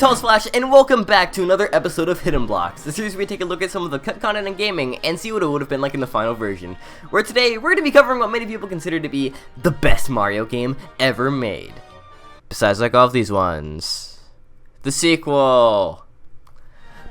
Tall Splash, and welcome back to another episode of Hidden Blocks, the series where we take a look at some of the cut content in gaming and see what it would have been like in the final version, where today we're going to be covering what many people consider to be the best Mario game ever made. Besides like all of these ones. The sequel.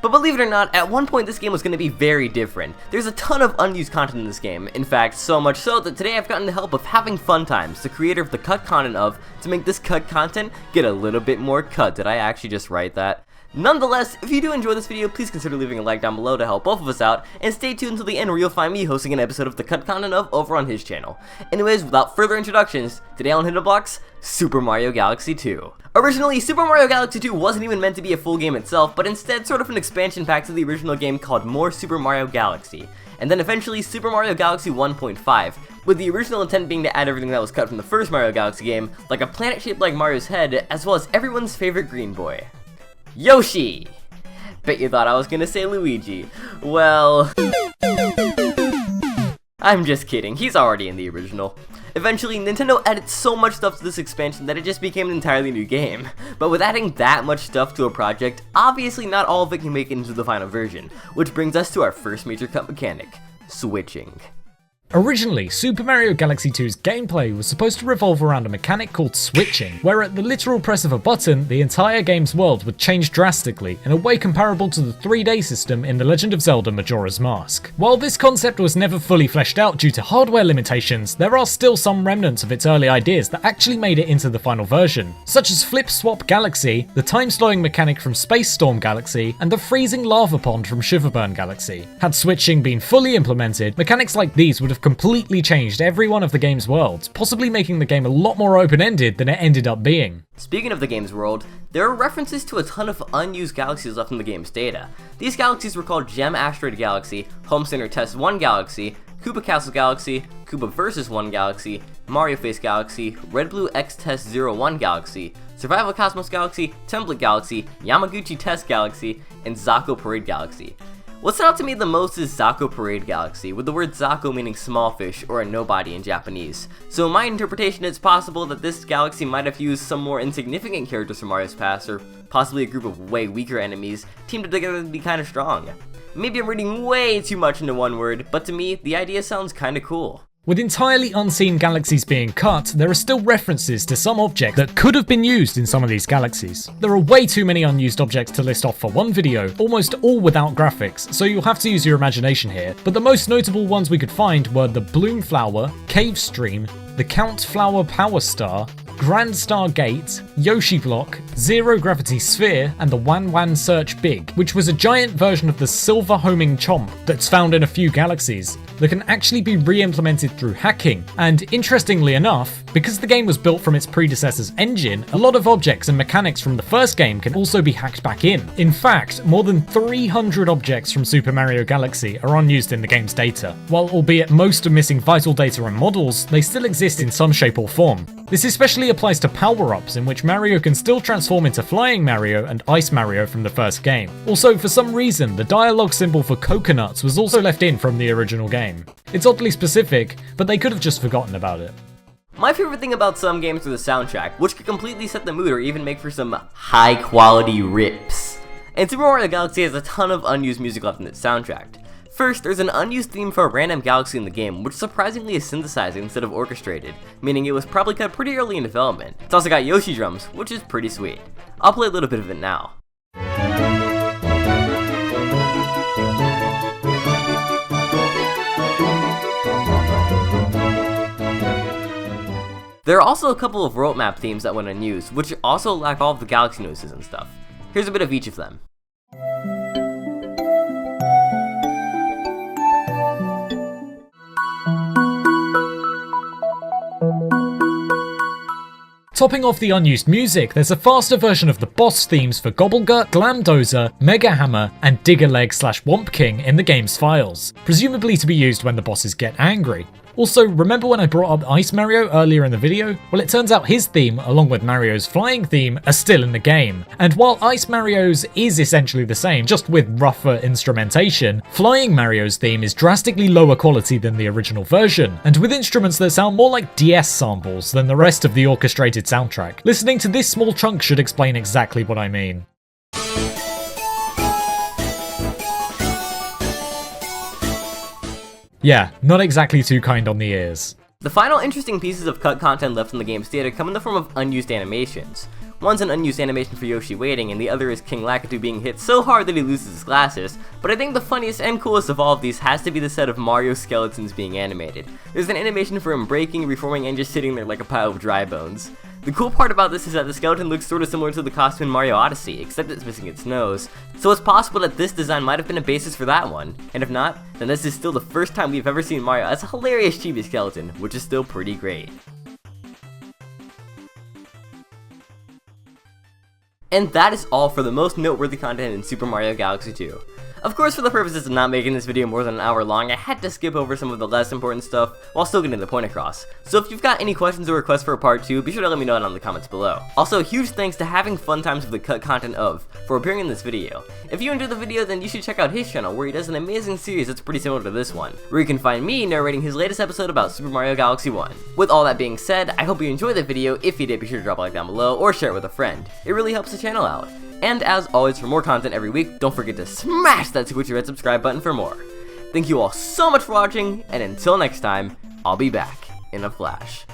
But believe it or not, at one point this game was going to be very different. There's a ton of unused content in this game, in fact so much so that today I've gotten the help of Having Fun Times, the creator of the cut content of, to make this cut content get a little bit more cut. Did I actually just write that? Nonetheless, if you do enjoy this video, please consider leaving a like down below to help both of us out, and stay tuned until the end where you'll find me hosting an episode of the cut content of over on his channel. Anyways, without further introductions, today on Hidden Blocks, Super Mario Galaxy 2. Originally, Super Mario Galaxy 2 wasn't even meant to be a full game itself, but instead sort of an expansion pack to the original game called More Super Mario Galaxy, and then eventually Super Mario Galaxy 1.5, with the original intent being to add everything that was cut from the first Mario Galaxy game, like a planet shaped like Mario's head, as well as everyone's favorite green boy, Yoshi! Bet you thought I was gonna say Luigi. Well, I'm just kidding, he's already in the original. Eventually, Nintendo added so much stuff to this expansion that it just became an entirely new game. But with adding that much stuff to a project, obviously not all of it can make it into the final version, which brings us to our first major cut mechanic, switching. Originally, Super Mario Galaxy 2's gameplay was supposed to revolve around a mechanic called switching, where at the literal press of a button, the entire game's world would change drastically, in a way comparable to the 3D system in The Legend of Zelda Majora's Mask. While this concept was never fully fleshed out due to hardware limitations, there are still some remnants of its early ideas that actually made it into the final version, such as Flip Swap Galaxy, the time-slowing mechanic from Space Storm Galaxy, and the freezing lava pond from Shiverburn Galaxy. Had switching been fully implemented, mechanics like these would have completely changed every one of the game's worlds, possibly making the game a lot more open-ended than it ended up being. Speaking of the game's world, there are references to a ton of unused galaxies left in the game's data. These galaxies were called Gem Asteroid Galaxy, Home Center Test 1 Galaxy, Koopa Castle Galaxy, Koopa vs. 1 Galaxy, Mario Face Galaxy, Red Blue X Test 01 Galaxy, Survival Cosmos Galaxy, Template Galaxy, Yamaguchi Test Galaxy, and Zako Parade Galaxy. What stood out to me the most is Zako Parade Galaxy, with the word Zako meaning small fish or a nobody in Japanese. So in my interpretation, it's possible that this galaxy might have used some more insignificant characters from Mario's past, or possibly a group of way weaker enemies, teamed together to be kinda strong. Maybe I'm reading way too much into one word, but to me, the idea sounds kinda cool. With entirely unseen galaxies being cut, there are still references to some objects that could have been used in some of these galaxies. There are way too many unused objects to list off for one video, almost all without graphics, so you'll have to use your imagination here, but the most notable ones we could find were the Bloom Flower, Cave Stream, the Count Flower Power Star, Grand Star Gate, Yoshi Block, Zero Gravity Sphere, and the Wan Wan Search Big, which was a giant version of the Silver Homing Chomp that's found in a few galaxies, that can actually be re-implemented through hacking. And interestingly enough, because the game was built from its predecessor's engine, a lot of objects and mechanics from the first game can also be hacked back in. In fact, more than 300 objects from Super Mario Galaxy are unused in the game's data. While albeit most are missing vital data and models, they still exist in some shape or form. This especially applies to power-ups, in which Mario can still transform into Flying Mario and Ice Mario from the first game. Also, for some reason, the dialogue symbol for coconuts was also left in from the original game. It's oddly specific, but they could have just forgotten about it. My favorite thing about some games are the soundtrack, which could completely set the mood or even make for some high-quality rips. And Super Mario Galaxy has a ton of unused music left in its soundtrack. First, there's an unused theme for a random galaxy in the game, which surprisingly is synthesized instead of orchestrated, meaning it was probably cut pretty early in development. It's also got Yoshi drums, which is pretty sweet. I'll play a little bit of it now. There are also a couple of road map themes that went unused, which also lack all of the galaxy noises and stuff. Here's a bit of each of them. Topping off the unused music, there's a faster version of the boss themes for Gobblegut, Glamdozer, Mega Hammer, and Digger Leg / Womp King in the game's files, presumably to be used when the bosses get angry. Also, remember when I brought up Ice Mario earlier in the video? Well, it turns out his theme, along with Mario's flying theme, are still in the game. And while Ice Mario's is essentially the same, just with rougher instrumentation, Flying Mario's theme is drastically lower quality than the original version, and with instruments that sound more like DS samples than the rest of the orchestrated soundtrack. Listening to this small chunk should explain exactly what I mean. Yeah, not exactly too kind on the ears. The final interesting pieces of cut content left in the game's data come in the form of unused animations. One's an unused animation for Yoshi waiting, and the other is King Lakitu being hit so hard that he loses his glasses, but I think the funniest and coolest of all of these has to be the set of Mario skeletons being animated. There's an animation for him breaking, reforming, and just sitting there like a pile of dry bones. The cool part about this is that the skeleton looks sorta similar to the costume in Mario Odyssey, except it's missing its nose, so it's possible that this design might have been a basis for that one, and if not, then this is still the first time we've ever seen Mario as a hilarious chibi skeleton, which is still pretty great. And that is all for the most noteworthy content in Super Mario Galaxy 2. Of course, for the purposes of not making this video more than an hour long, I had to skip over some of the less important stuff while still getting the point across. So if you've got any questions or requests for a part 2, be sure to let me know down in the comments below. Also, huge thanks to Having Fun Times with the Cut Content of for appearing in this video. If you enjoyed the video, then you should check out his channel where he does an amazing series that's pretty similar to this one, where you can find me narrating his latest episode about Super Mario Galaxy 1. With all that being said, I hope you enjoyed the video. If you did, be sure to drop a like down below or share it with a friend. It really helps the channel out. And as always, for more content every week, don't forget to smash that super red subscribe button for more. Thank you all so much for watching, and until next time, I'll be back in a flash.